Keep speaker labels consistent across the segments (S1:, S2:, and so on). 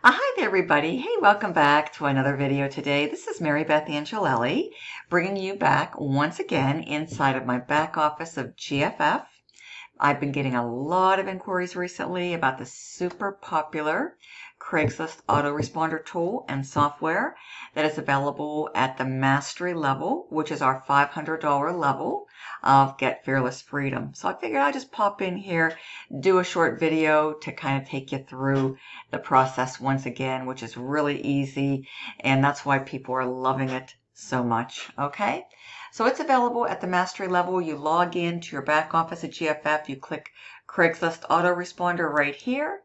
S1: Hi there, everybody. Hey, welcome back to another video today. This is Marybeth Angelelli, bringing you back once again inside of my back office of GFF. I've been getting a lot of inquiries recently about the super popular Craigslist Autoresponder Tool and software that is available at the Mastery level, which is our $500 level of Get Fearless Freedom. So I figured I'd just pop in here, do a short video to kind of take you through the process once again, which is really easy, and that's why people are loving it so much, okay? So it's available at the Mastery level. You log in to your back office at GFF, you click Craigslist Autoresponder right here,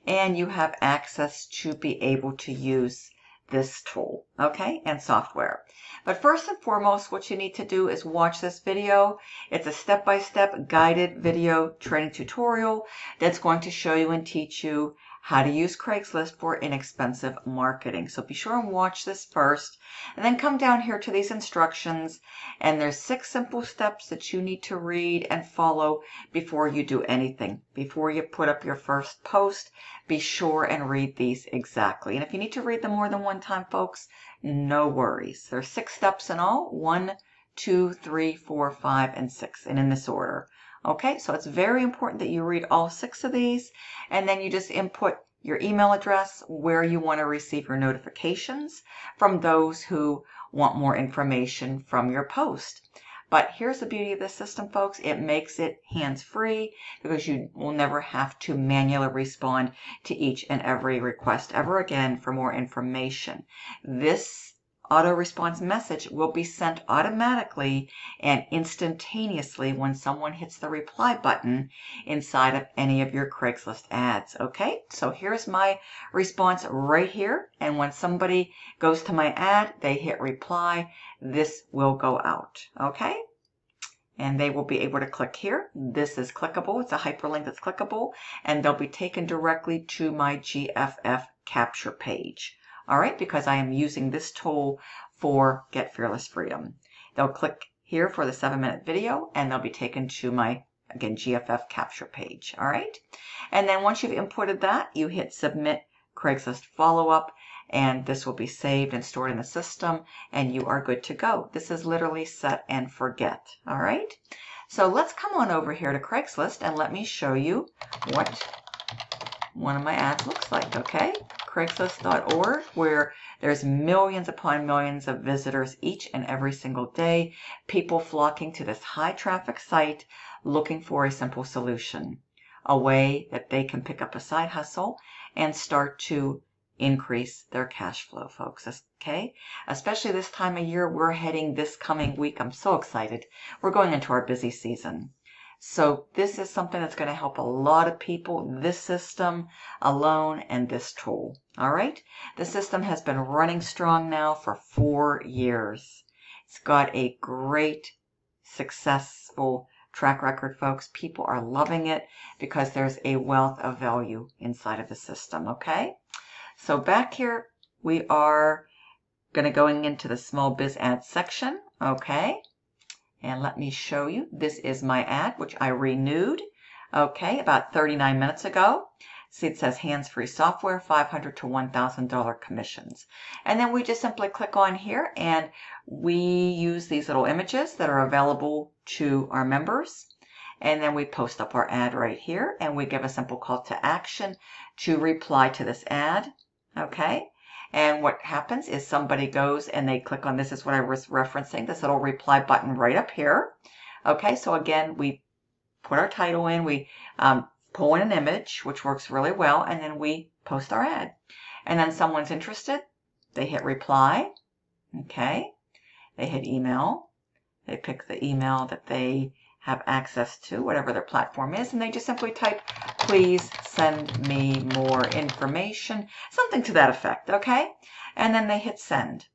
S1: and you have access to be able to use this tool, okay, and software. But first and foremost, what you need to do is watch this video. It's a step-by-step guided video training tutorial that's going to show you and teach you how to use Craigslist for inexpensive marketing. So be sure and watch this first, and then come down here to these instructions, and there's 6 simple steps that you need to read and follow before you do anything. Before you put up your first post, be sure and read these exactly. And if you need to read them more than one time, folks, no worries. There's 6 steps in all: 1, 2, 3, 4, 5, and 6, and in this order. Okay, so it's very important that you read all 6 of these, and then you just input your email address, where you want to receive your notifications from those who want more information from your post. But here's the beauty of this system, folks. It makes it hands-free because you will never have to manually respond to each and every request ever again for more information. This auto response message will be sent automatically and instantaneously when someone hits the reply button inside of any of your Craigslist ads. Okay, so here's my response right here, and when somebody goes to my ad, they hit reply, this will go out. Okay, and they will be able to click here. This is clickable. It's a hyperlink that's clickable, and they'll be taken directly to my GFF capture page. All right, because I am using this tool for Get Fearless Freedom. They'll click here for the 7-minute video, and they'll be taken to my, again, GFF capture page. All right, and then once you've inputted that, you hit Submit Craigslist Follow-up, and this will be saved and stored in the system, and you are good to go. This is literally set and forget. All right, so let's come on over here to Craigslist, and let me show you what one of my ads looks like. Okay, Craigslist.org, where there's millions upon millions of visitors each and every single day, people flocking to this high traffic site looking for a simple solution, a way that they can pick up a side hustle and start to increase their cash flow, folks. Okay, especially this time of year. We're heading this coming week, I'm so excited, we're going into our busy season. So this is something that's going to help a lot of people, this system alone and this tool. All right, the system has been running strong now for 4 years. It's got a great, successful track record, folks. People are loving it because there's a wealth of value inside of the system. Okay, so back here we are going to going into the small biz ad section. Okay, and let me show you. This is my ad, which I renewed, okay, about 39 minutes ago. See, it says hands-free software, $500 to $1,000 commissions. And then we just simply click on here, and we use these little images that are available to our members. And then we post up our ad right here, and we give a simple call to action to reply to this ad, okay? And what happens is somebody goes and they click on, this is what I was referencing, this little reply button right up here. Okay, so again, we put our title in, we pull in an image, which works really well, and then we post our ad. And then someone's interested, they hit reply, okay, they hit email, they pick the email that they have access to, whatever their platform is, and they just simply type, please send me more information, something to that effect, okay? And then they hit send.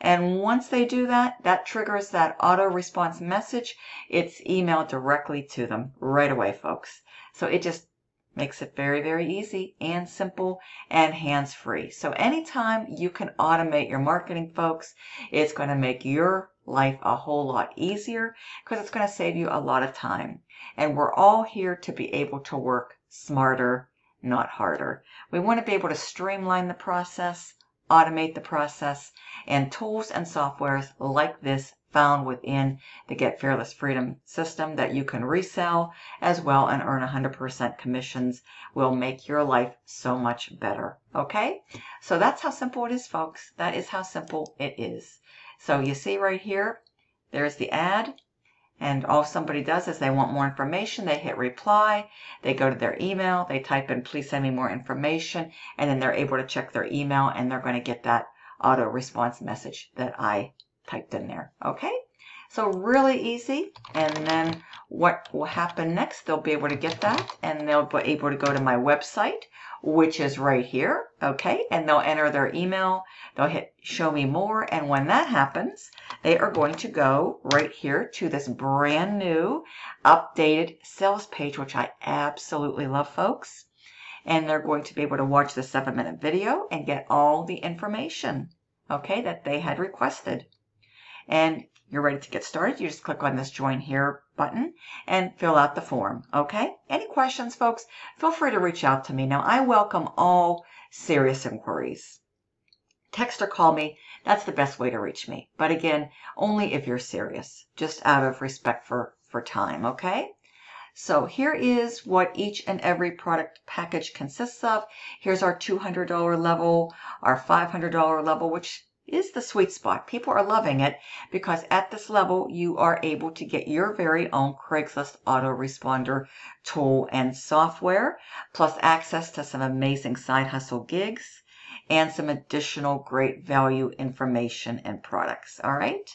S1: And once they do that, that triggers that auto response message. It's emailed directly to them right away, folks. So it just makes it very, very easy and simple and hands-free. So anytime you can automate your marketing, folks, it's going to make your life a whole lot easier because it's going to save you a lot of time. And we're all here to be able to work smarter, not harder. We want to be able to streamline the process, automate the process, and tools and softwares like this found within the Get Fearless Freedom system that you can resell as well and earn 100% commissions will make your life so much better. Okay? So that's how simple it is, folks. That is how simple it is. So you see right here, there's the ad. And all somebody does is they want more information, they hit reply, they go to their email, they type in, please send me more information, and then they're able to check their email and they're going to get that auto response message that I typed in there. Okay? So really easy. And then what will happen next, they'll be able to get that and they'll be able to go to my website, which is right here. Okay? And they'll enter their email, they'll hit show me more, and when that happens, they are going to go right here to this brand new updated sales page, which I absolutely love, folks. And they're going to be able to watch the 7-minute video and get all the information, okay, that they had requested. And you're ready to get started. You just click on this join here button and fill out the form. Okay? Any questions, folks? Feel free to reach out to me. Now, I welcome all serious inquiries. Text or call me. That's the best way to reach me. But again, only if you're serious, just out of respect for time. Okay? So here is what each and every product package consists of. Here's our $200 level, our $500 level, which is the sweet spot. People are loving it because at this level, you are able to get your very own Craigslist Autoresponder Tool and software, plus access to some amazing side hustle gigs and some additional great value information and products. All right.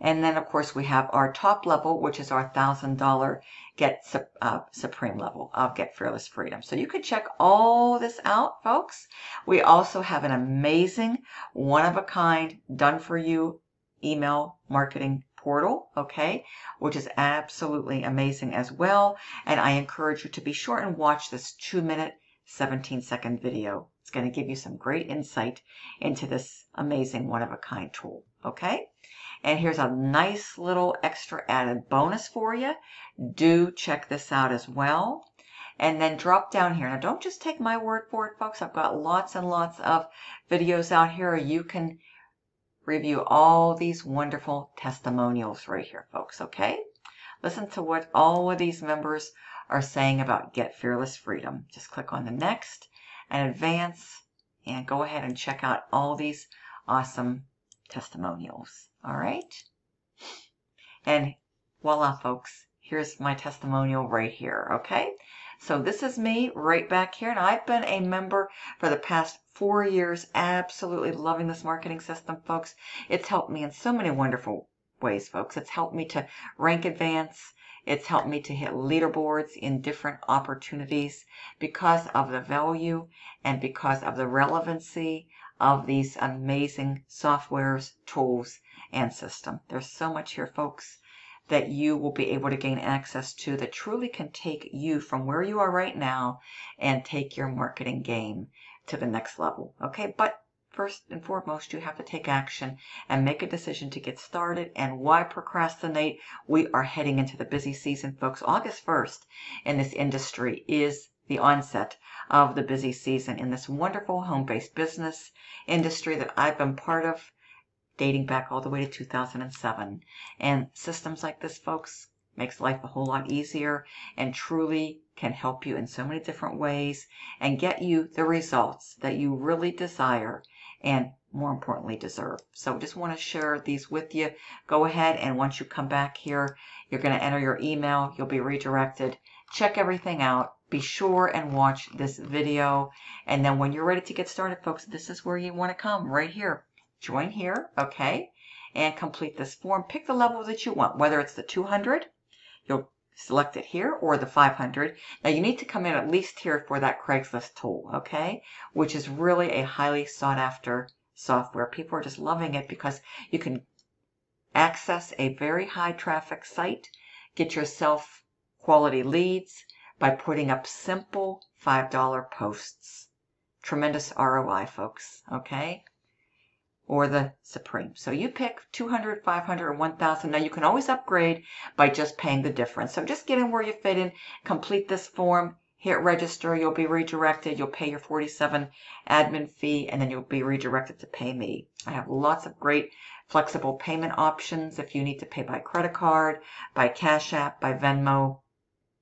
S1: And then, of course, we have our top level, which is our $1,000 Get Supreme level of Get Fearless Freedom. So you can check all this out, folks. We also have an amazing, one-of-a-kind, done-for-you email marketing portal, okay, which is absolutely amazing as well. And I encourage you to be sure and watch this 2-minute, 17-second video. It's going to give you some great insight into this amazing one-of-a-kind tool, okay? And here's a nice little extra added bonus for you. Do check this out as well. And then drop down here. Now, don't just take my word for it, folks. I've got lots and lots of videos out here. You can review all these wonderful testimonials right here, folks, okay? Listen to what all of these members are saying about Get Fearless Freedom. Just click on the next and advance and go ahead and check out all these awesome testimonials. All right. And voila, folks, here's my testimonial right here. Okay. So this is me right back here. And I've been a member for the past 4 years, absolutely loving this marketing system, folks. It's helped me in so many wonderful ways, folks. It's helped me to rank advance. It's helped me to hit leaderboards in different opportunities because of the value and because of the relevancy of these amazing softwares, tools, and system. There's so much here, folks, that you will be able to gain access to that truly can take you from where you are right now and take your marketing game to the next level. Okay, but first and foremost, you have to take action and make a decision to get started. And why procrastinate? We are heading into the busy season, folks. August 1st in this industry is the onset of the busy season in this wonderful home-based business industry that I've been part of dating back all the way to 2007. And systems like this, folks, makes life a whole lot easier and truly can help you in so many different ways and get you the results that you really desire and more importantly deserve. So just want to share these with you. Go ahead, and once you come back here, you're going to enter your email. You'll be redirected. Check everything out. Be sure and watch this video. And then when you're ready to get started, folks, this is where you want to come, right here. Join here, okay, and complete this form. Pick the level that you want, whether it's the 200, you'll select it here, or the 500. Now, you need to come in at least here for that Craigslist tool, okay, which is really a highly sought after software. People are just loving it because you can access a very high traffic site, get yourself quality leads by putting up simple $5 posts. Tremendous ROI, folks, okay? Or the Supreme. So you pick 200, 500, or 1,000. Now you can always upgrade by just paying the difference. So just get in where you fit in, complete this form, hit register, you'll be redirected. You'll pay your $47 admin fee, and then you'll be redirected to pay me. I have lots of great flexible payment options. If you need to pay by credit card, by Cash App, by Venmo,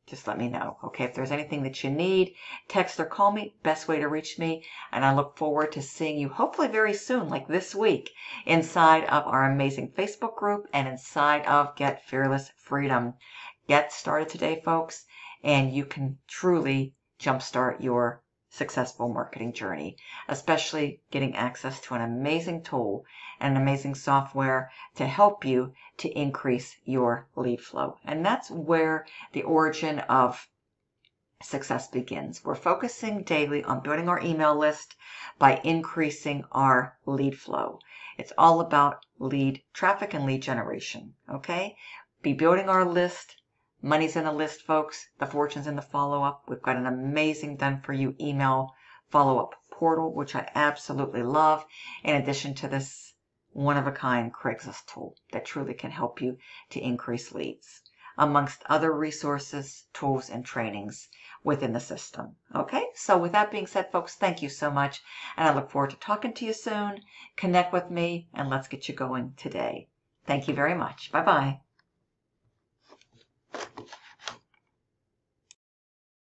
S1: just let me know. Okay, if there's anything that you need, text or call me, best way to reach me. And I look forward to seeing you hopefully very soon, like this week, inside of our amazing Facebook group and inside of Get Fearless Freedom. Get started today, folks, and you can truly jumpstart your successful marketing journey, especially getting access to an amazing tool and an amazing software to help you to increase your lead flow. And that's where the origin of success begins. We're focusing daily on building our email list by increasing our lead flow. It's all about lead traffic and lead generation. Okay? Be building our list. Money's in the list, folks. The fortune's in the follow-up. We've got an amazing done-for-you email follow-up portal, which I absolutely love, in addition to this one-of-a-kind Craigslist tool that truly can help you to increase leads, amongst other resources, tools, and trainings within the system. Okay, so with that being said, folks, thank you so much, and I look forward to talking to you soon. Connect with me, and let's get you going today. Thank you very much. Bye-bye.